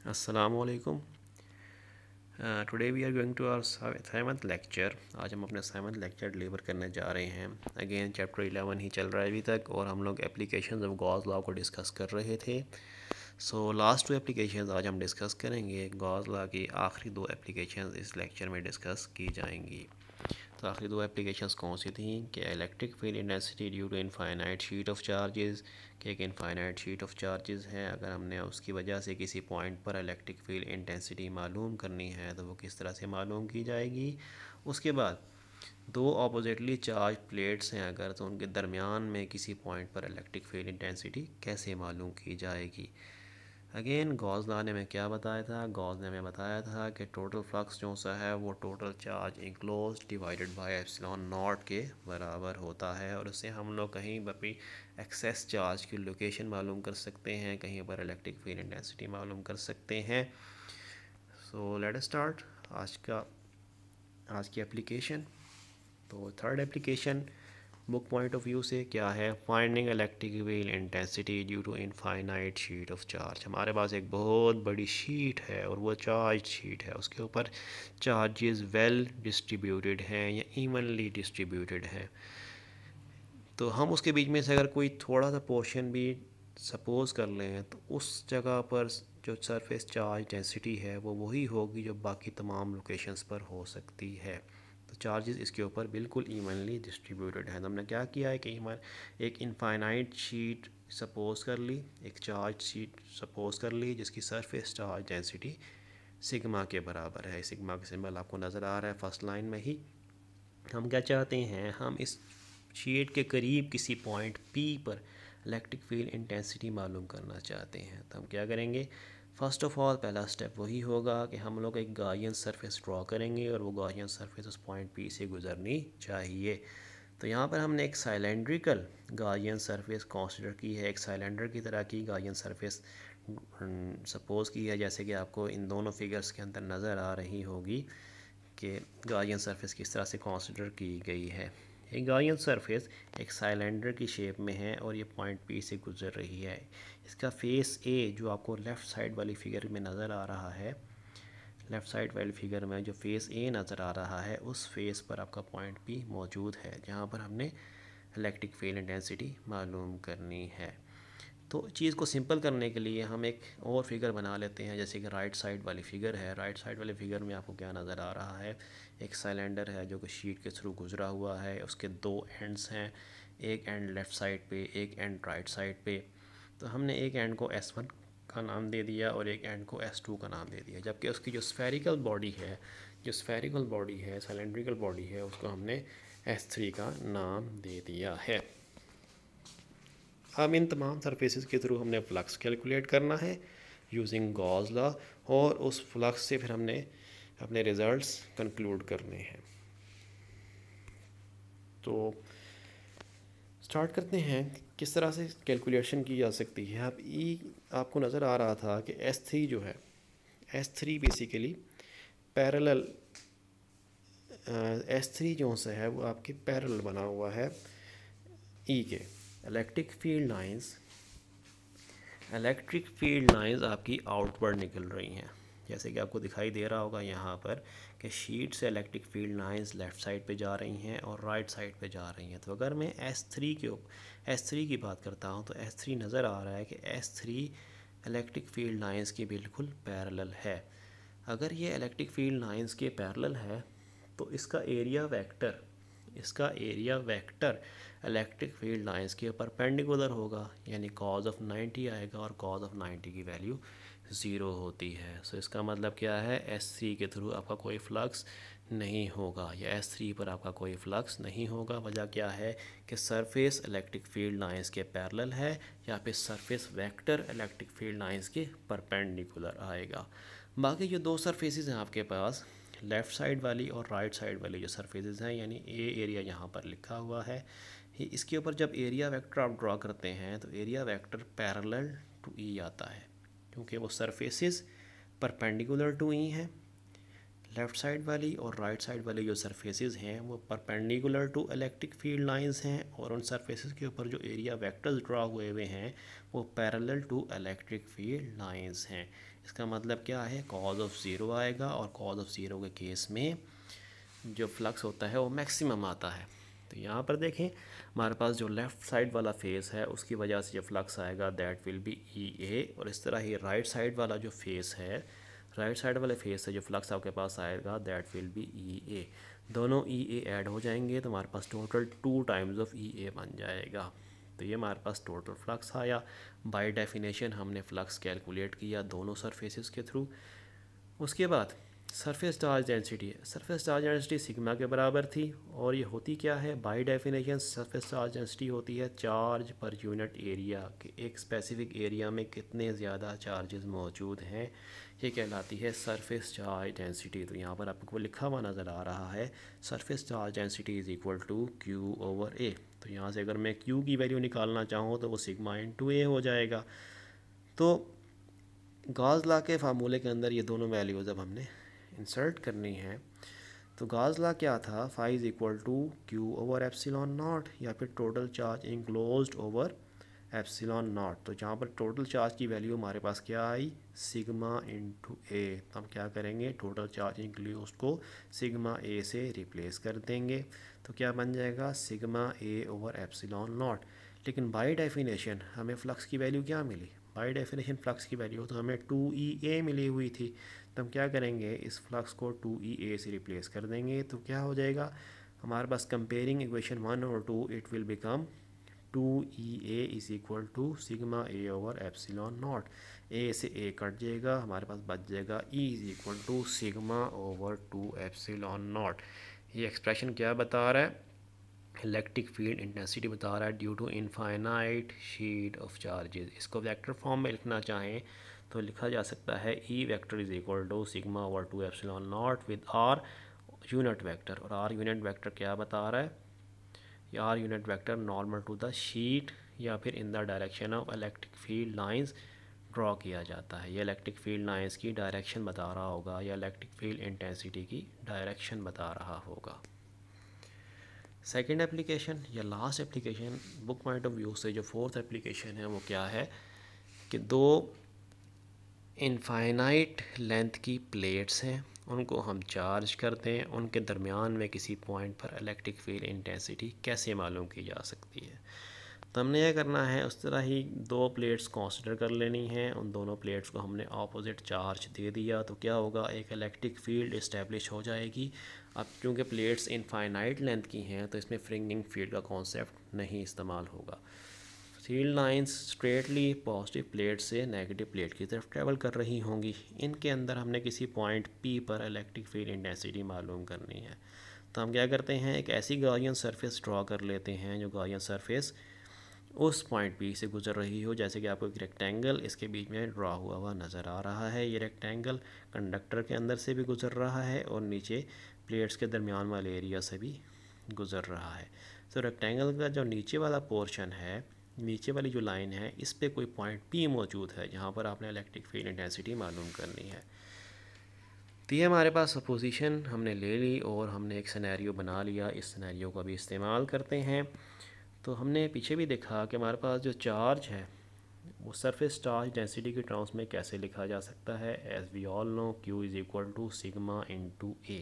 Assalamualaikum. Today we are going to our seventh lecture. आज हम अपने सेवन्थ लेक्चर डिलीवर करने जा रहे हैं. अगेन चैप्टर 11 ही चल रहा है अभी तक और हम लोग एप्लीकेशंस ऑफ गॉस लॉ को डिस्कस कर रहे थे. सो लास्ट 2 एप्लीकेशंस आज हम डिस्कस करेंगे. गॉस लॉ की आखिरी 2 एप्लीकेशंस इस लेक्चर में डिस्कस की जाएंगी. तो आखिरी 2 एप्लीकेशंस कौन सी थी कि electric field intensity due to infinite sheet of charges, कि एक इनफाइनाइट शीट ऑफ चार्जेस है, अगर हमने उसकी वजह से किसी पॉइंट पर इलेक्ट्रिक फील्ड इंटेंसिटी मालूम करनी है तो वो किस तरह से मालूम की जाएगी. उसके बाद 2 ऑपोजिटली चार्ज प्लेट्स हैं अगर, तो उनके दरमियान में किसी पॉइंट पर इलेक्ट्रिक फील्ड इंटेंसिटी कैसे मालूम की जाएगी. अगेन गॉस लॉ ने हमें क्या बताया था. गॉस ने हमें बताया था कि टोटल फ्लक्स जो सा है वो total charge enclose divided by epsilon not के बराबर होता है. और उससे हम लोग कहीं पर भी एक्सेस चार्ज की लोकेशन मालूम कर सकते हैं, कहीं पर इलेक्ट्रिक फील्ड इंटेंसिटी मालूम कर सकते हैं. सो लेट अस स्टार्ट आज की एप्लीकेशन. तो third application book point of view से क्या है, finding electric field intensity due to infinite sheet of charge. हमारे पास एक बहुत बड़ी शीट है और वो चार्ज शीट है, उसके ऊपर चार्जेस वेल डिस्ट्रीब्यूटेड हैं या इवनली डिस्ट्रीब्यूटेड हैं. तो हम उसके बीच में से अगर कोई थोड़ा सा पोर्शन भी सपोज कर लें तो उस जगह पर जो सरफेस चार्ज डेंसिटी है वो वही होगी जो बाकी तमाम लोकेशंस पर हो सकती है. तो चार्जेस इसके ऊपर बिल्कुल इवनली डिस्ट्रीब्यूटेड हैं. तो हमने क्या किया है कि एक इनफाइनाइट शीट सपोज कर ली, एक चार्ज शीट सपोज कर ली जिसकी सरफेस चार्ज डेंसिटी सिग्मा के बराबर है. सिग्मा का सिंबल आपको नज़र आ रहा है फर्स्ट लाइन में ही. हम क्या चाहते हैं, हम इस शीट के करीब किसी पॉइंट P पर इलेक्ट्रिक फील्ड इंटेंसिटी मालूम करना चाहते हैं. तो हम क्या करेंगे, फ़र्स्ट ऑफ़ ऑल पहला स्टेप वही होगा कि हम लोग एक गार्डियन सरफेस ड्रॉ करेंगे और वो गार्डियन सरफेस उस पॉइंट P से गुजरनी चाहिए. तो यहाँ पर हमने एक साइलेंड्रिकल गार्डियन सरफेस कंसीडर की है, एक साइलेंडर की तरह की गार्डियन सरफेस सपोज़ की है, जैसे कि आपको इन दोनों फिगर्स के अंदर नज़र आ रही होगी कि गार्डियन सरफेस किस तरह से कंसीडर की गई है. एक गार्डियन सरफेस एक साइलेंडर की शेप में है और ये पॉइंट P से गुजर रही है. इसका फेस A जो आपको लेफ़्ट साइड वाली फिगर में नज़र आ रहा है, लेफ़्ट साइड वाली फिगर में जो फेस A नज़र आ रहा है उस फेस पर आपका पॉइंट P मौजूद है जहाँ पर हमने इलेक्ट्रिक फील्ड इंटेंसिटी मालूम करनी है. तो चीज़ को सिंपल करने के लिए हम एक और फिगर बना लेते हैं, जैसे कि राइट साइड वाली फ़िगर है. राइट साइड वाली फ़िगर में आपको क्या नज़र आ रहा है, एक सिलेंडर है जो कि शीट के थ्रू गुजरा हुआ है. उसके 2 एंड्स हैं, एक एंड लेफ़्ट साइड पे, एक एंड राइट साइड पे. तो हमने एक एंड को S1 का नाम दे दिया और एक एंड को S2 का नाम दे दिया, जबकि उसकी जो स्फेरिकल बॉडी है, सिलेंड्रिकल बॉडी है, उसको हमने S3 का नाम दे दिया है. अब इन तमाम सरफेसेस के थ्रू हमने फ्लक्स कैलकुलेट करना है यूजिंग गॉस लॉ और उस फ्लक्स से फिर हमने अपने रिज़ल्ट्स कंक्लूड करने हैं. तो स्टार्ट करते हैं किस तरह से कैलकुलेशन की जा सकती है. अब आपको नज़र आ रहा था कि S3 जो है, S3 बेसिकली पैरेलल, S3 जो सा है वो आपके पैरेलल बना हुआ है E के. इलेक्ट्रिक फील्ड लाइंस आपकी आउटवर्ड निकल रही हैं, जैसे कि आपको दिखाई दे रहा होगा यहाँ पर कि शीट से electric field lines left side पे जा रही हैं और राइट साइड पे जा रही हैं. तो अगर मैं S3 की बात करता हूँ तो S3 नज़र आ रहा है कि S3 इलेक्ट्रिक फील्ड लाइंस के बिल्कुल पैरेलल है. अगर ये इलेक्ट्रिक फील्ड लाइंस के पैरेलल है तो इसका area vector electric field lines के परपेंडिकुलर होगा, यानी कॉज ऑफ 90 आएगा और कॉज ऑफ 90 की वैल्यू 0 होती है. सो इसका मतलब क्या है, S3 के थ्रू आपका कोई फ्लक्स नहीं होगा या S3 पर आपका कोई फ्लक्स नहीं होगा. वजह क्या है कि सरफेस इलेक्ट्रिक फील्ड लाइंस के पैरेलल है या फिर surface vector electric field lines के परपेंडिकुलर आएगा. बाकी जो 2 सरफेसेस हैं आपके पास, लेफ़्ट साइड वाली और राइट साइड वाली जो सरफेसेस हैं, यानी ए एरिया यहाँ पर लिखा हुआ है, इसके ऊपर जब एरिया वेक्टर आप ड्रॉ करते हैं तो एरिया वेक्टर पैरेलल टू ई आता है, क्योंकि वो सरफेसेस परपेंडिकुलर टू ई हैं. लेफ़्ट साइड वाली और राइट साइड वाली जो सरफेसेस हैं वो perpendicular to electric field lines हैं, और उन सरफेसेस के ऊपर जो एरिया वेक्टर्स ड्रा हुए हुए हैं वो parallel to electric field lines हैं। इसका मतलब क्या है, कॉज ऑफ ज़ीरो आएगा, और कॉज ऑफ ज़ीरो के केस में जो फ्लक्स होता है वो मैक्सिमम आता है। तो यहाँ पर देखें हमारे पास जो लेफ़्ट साइड वाला फेस है उसकी वजह से जो फ्लक्स आएगा दैट विल बी ई ए, और इस तरह ही राइट साइड वाला जो फेस है, राइट साइड वाले फेस से जो फ्लक्स आपके पास आएगा दैट विल बी ई ए। दोनों ई ए ऐड हो जाएंगे तो हमारे पास टोटल 2 टाइम्स ऑफ ई ए बन जाएगा। तो ये हमारे पास टोटल फ्लक्स आया। बाय डेफिनेशन हमने फ्लक्स कैलकुलेट किया दोनों सरफेसेस के थ्रू। उसके बाद सरफेस चार्ज डेंसिटी है, सरफेस चार्ज डेंसिटी सिग्मा के बराबर थी, और ये होती क्या है, by definition surface charge density होती है चार्ज पर यूनिट एरिया, कि एक स्पेसिफिक एरिया में कितने ज़्यादा चार्जेस मौजूद हैं, ये कहलाती है सरफेस चार्ज डेंसिटी। तो यहाँ पर आपको लिखा हुआ नज़र आ रहा है surface charge density is equal to Q over A. तो यहाँ से अगर मैं क्यू की वैल्यू निकालना चाहूँ तो वो सिग्मा इंटू ए हो जाएगा। तो गॉस लॉ के फार्मूले के अंदर ये दोनों वैल्यूज़ अब हमने इंसर्ट करनी है। तो गॉस लॉ क्या था, phi is equal to Q over epsilon naught, या फिर total charge enclosed over epsilon naught. तो जहाँ पर टोटल चार्ज की वैल्यू हमारे पास क्या आई, सिग्मा इंटू ए। तो हम क्या करेंगे, टोटल चार्ज इंक्लोज्ड को सिग्मा ए से रिप्लेस कर देंगे। तो क्या बन जाएगा, sigma A over epsilon not. लेकिन बाय डेफिनेशन हमें फ्लक्स की वैल्यू क्या मिली, बाय डेफिनेशन फ्लक्स की वैल्यू तो हमें 2E मिली हुई थी। तो हम क्या करेंगे, इस फ्लक्स को 2E से रिप्लेस कर देंगे। तो क्या हो जाएगा हमारे पास, कंपेयरिंग इक्वेशन 1 और 2, it will become 2E is equal to sigma A over epsilon nought. A से ए कट जाएगा, हमारे पास बच जाएगा E is equal to sigma over 2 epsilon nought. ये एक्सप्रेशन क्या बता रहा है, इलेक्ट्रिक फील्ड इंटेंसिटी बता रहा है due to infinite sheet of charges. इसको वेक्टर फॉर्म में लिखना चाहें तो लिखा जा सकता है E vector is equal to sigma over 2 epsilon naught with R unit vector. और आर यूनिट वेक्टर क्या बता रहा है, ये R unit vector normal to the sheet या फिर in the direction of electric field lines draw किया जाता है। ये इलेक्ट्रिक फील्ड लाइंस की डायरेक्शन बता रहा होगा, या इलेक्ट्रिक फील्ड इंटेंसिटी की डायरेक्शन बता रहा होगा। सेकेंड एप्लीकेशन या last application book point of view से जो फोर्थ एप्लीकेशन है वो क्या है कि दो इनफाइनाइट लेंथ की प्लेट्स हैं, उनको हम चार्ज करते हैं, उनके दरमियान में किसी पॉइंट पर इलेक्ट्रिक फील्ड इंटेंसिटी कैसे मालूम की जा सकती है। तो हमने यह करना है, उस तरह ही दो प्लेट्स कंसीडर कर लेनी है, उन दोनों प्लेट्स को हमने ऑपोजिट चार्ज दे दिया तो क्या होगा, एक इलेक्ट्रिक फील्ड इस्टेब्लिश हो जाएगी। अब क्योंकि प्लेट्स इनफाइनाइट लेंथ की हैं तो इसमें फ्रिंगिंग फील्ड का कॉन्सेप्ट नहीं इस्तेमाल होगा। Field lines straightly positive plate से नेगेटिव प्लेट की तरफ ट्रैवल कर रही होंगी। इनके अंदर हमने किसी पॉइंट P पर इलेक्ट्रिक फील्ड इंटेंसिटी मालूम करनी है। तो हम क्या करते हैं, एक ऐसी गॉसियन सरफेस ड्रॉ कर लेते हैं जो गॉसियन सरफेस उस पॉइंट P से गुजर रही हो। जैसे कि आपको एक रेक्टेंगल इसके बीच में ड्रॉ हुआ नज़र आ रहा है। ये रेक्टेंगल कंडक्टर के अंदर से भी गुजर रहा है और नीचे प्लेट्स के दरमियान वाले एरिया से भी गुजर रहा है। तो रेक्टेंगल का जो नीचे वाला पोर्शन है, नीचे वाली जो लाइन है, इस पे कोई पॉइंट P मौजूद है जहाँ पर आपने इलेक्ट्रिक फील्ड इंटेंसिटी मालूम करनी है। तो ये हमारे पास सपोजिशन हमने ले ली और हमने एक सिनेरियो बना लिया। इस सिनेरियो को भी इस्तेमाल करते हैं। तो हमने पीछे भी देखा कि हमारे पास जो चार्ज है वो सरफेस चार्ज डेंसिटी के टर्म्स में कैसे लिखा जा सकता है। As we all know Q is equal to sigma into A.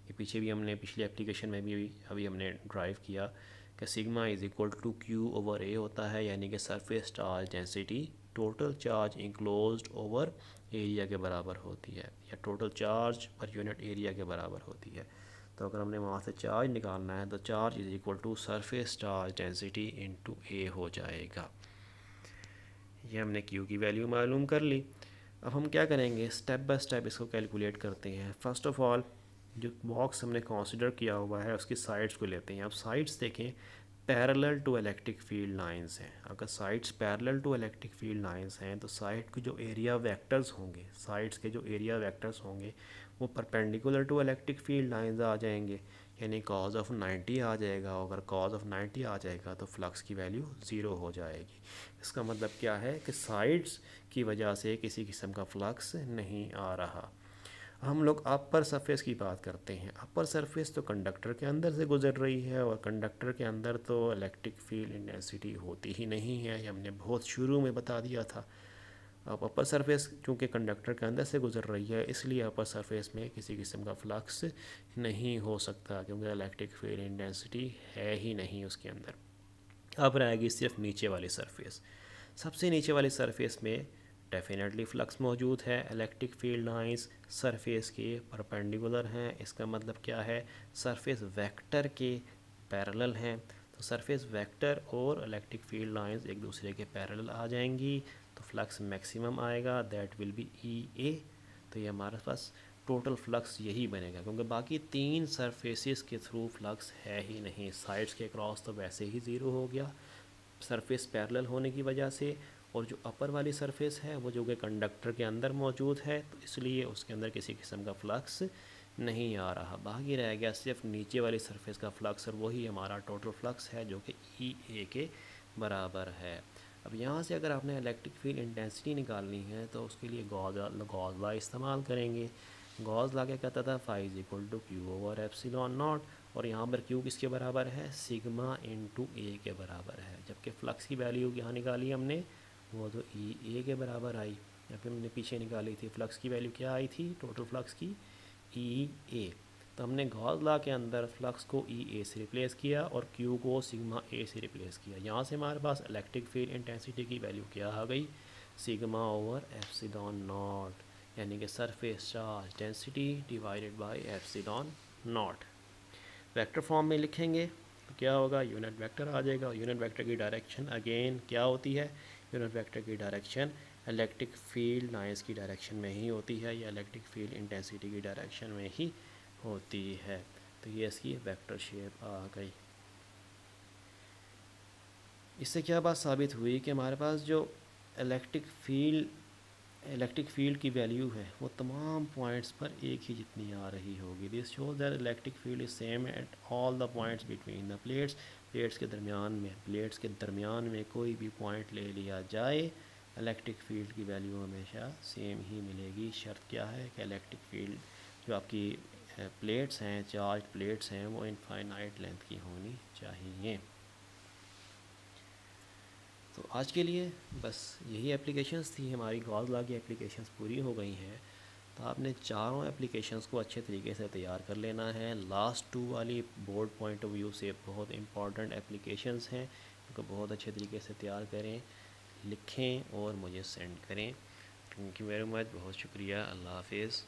ये पीछे भी हमने पिछली एप्लीकेशन में भी अभी हमने ड्राइव किया कि sigma is equal to Q over A होता है, यानी कि surface charge density total charge enclosed over area के बराबर होती है, या टोटल चार्ज पर यूनिट एरिया के बराबर होती है। तो अगर हमने वहाँ से चार्ज निकालना है तो charge is equal to surface charge density into A हो जाएगा। ये हमने Q की वैल्यू मालूम कर ली। अब हम क्या करेंगे, स्टेप बाय स्टेप इसको कैलकुलेट करते हैं। फ़र्स्ट ऑफ़ ऑल जो बॉक्स हमने कंसिडर किया हुआ है उसकी साइड्स को लेते हैं। अब साइड्स देखें, parallel to electric field lines हैं। अगर sides parallel to electric field lines हैं तो साइड के जो एरिया वेक्टर्स होंगे, साइड्स के जो एरिया वेक्टर्स होंगे वो perpendicular to electric field lines आ जाएंगे, यानी कॉज ऑफ 90 आ जाएगा। अगर कॉज ऑफ 90 आ जाएगा तो फ्लक्स की वैल्यू 0 हो जाएगी। इसका मतलब क्या है कि साइड्स की वजह से किसी किस्म का फ्लक्स नहीं आ रहा। हम लोग अपर सरफेस की बात करते हैं। अपर सरफेस तो कंडक्टर के अंदर से गुजर रही है, और कंडक्टर के अंदर तो इलेक्ट्रिक फील्ड इंटेंसिटी होती ही नहीं है, ये हमने बहुत शुरू में बता दिया था। अब अपर सरफेस चूँकि कंडक्टर के अंदर से गुजर रही है, इसलिए अपर सरफेस में किसी किस्म का फ्लक्स नहीं हो सकता, क्योंकि इलेक्ट्रिक फील्ड इंटेंसिटी है ही नहीं उसके अंदर। अब रहेगी सिर्फ नीचे वाली सरफेस। सबसे नीचे वाली सरफेस में डेफिनेटली फ्लक्स मौजूद है। इलेक्ट्रिक फील्ड लाइंस सरफेस के परपेंडिकुलर हैं। इसका मतलब क्या है, सरफेस वेक्टर के पैरेलल हैं। तो सरफेस वेक्टर और इलेक्ट्रिक फील्ड लाइंस एक दूसरे के पैरेलल आ जाएंगी, तो फ्लक्स मैक्सिमम आएगा, दैट विल बी ई ए। तो ये हमारे पास टोटल फ्लक्स यही बनेगा, क्योंकि बाकी तीन सरफेसेस के थ्रू फ्लक्स है ही नहीं। साइड्स के क्रॉस तो वैसे ही ज़ीरो हो गया सरफेस पैरेलल होने की वजह से, और जो अपर वाली सरफेस है वो जो कि कंडक्टर के अंदर मौजूद है, तो इसलिए उसके अंदर किसी किस्म का फ्लक्स नहीं आ रहा। बाकी रह गया सिर्फ नीचे वाली सरफेस का फ्लक्स, और वही हमारा टोटल फ्लक्स है जो कि ई ए के बराबर है। अब यहाँ से अगर आपने इलेक्ट्रिक फील्ड इंटेंसिटी निकालनी है तो उसके लिए गॉस लॉ इस्तेमाल करेंगे। गॉस लॉ क्या कहता था, phi is equal to Q over epsilon naught, और यहाँ पर क्यू किसके बराबर है, सिग्मा इनटू ए के बराबर है। जबकि फ्लक्स की वैल्यू यहाँ निकाली हमने, वो तो ई ए के बराबर आई, या फिर हमने पीछे निकाली थी फ्लक्स की वैल्यू क्या आई थी टोटल फ्लक्स की, ई ए। तो हमने गॉस लॉ के अंदर फ्लक्स को ई ए से रिप्लेस किया और क्यू को सिग्मा ए से रिप्लेस किया। यहाँ से हमारे पास इलेक्ट्रिक फील्ड इंटेंसिटी की वैल्यू क्या आ गई, सिग्मा ओवर एप्सिलॉन नॉट, यानी कि surface charge density divided by epsilon not. Vector form में लिखेंगे तो क्या होगा, यूनिट वेक्टर आ जाएगा। यूनिट वेक्टर की डायरेक्शन अगेन क्या होती है, यूनिट वेक्टर की डायरेक्शन इलेक्ट्रिक फील्ड लाइंस की डायरेक्शन में ही होती है, या इलेक्ट्रिक फील्ड इंटेंसिटी की डायरेक्शन में ही होती है। तो ये इसकी वेक्टर शेप आ गई। इससे क्या बात साबित हुई कि हमारे पास जो इलेक्ट्रिक फील्ड की वैल्यू है वो तमाम पॉइंट्स पर एक ही जितनी आ रही होगी। This shows that electric field is same at all the points between the plates. Plates के दरमियान में कोई भी पॉइंट ले लिया जाए, इलेक्ट्रिक फील्ड की वैल्यू हमेशा सेम ही मिलेगी। शर्त क्या है कि इलेक्ट्रिक फील्ड जो आपकी प्लेट्स हैं, चार्ज प्लेट्स हैं, वो इनफाइनाइट लेंथ की होनी चाहिए। तो आज के लिए बस यही एप्लीकेशंस थी हमारी। गॉस लॉ की एप्लीकेशंस पूरी हो गई हैं, तो आपने चारों एप्लीकेशंस को अच्छे तरीके से तैयार कर लेना है। लास्ट टू वाली बोर्ड पॉइंट ऑफ व्यू से बहुत इंपॉर्टेंट एप्लीकेशंस हैं, उनको बहुत अच्छे तरीके से तैयार करें, लिखें और मुझे सेंड करें। थैंक यू वेरी मच, बहुत शुक्रिया, अल्लाह हाफिज़।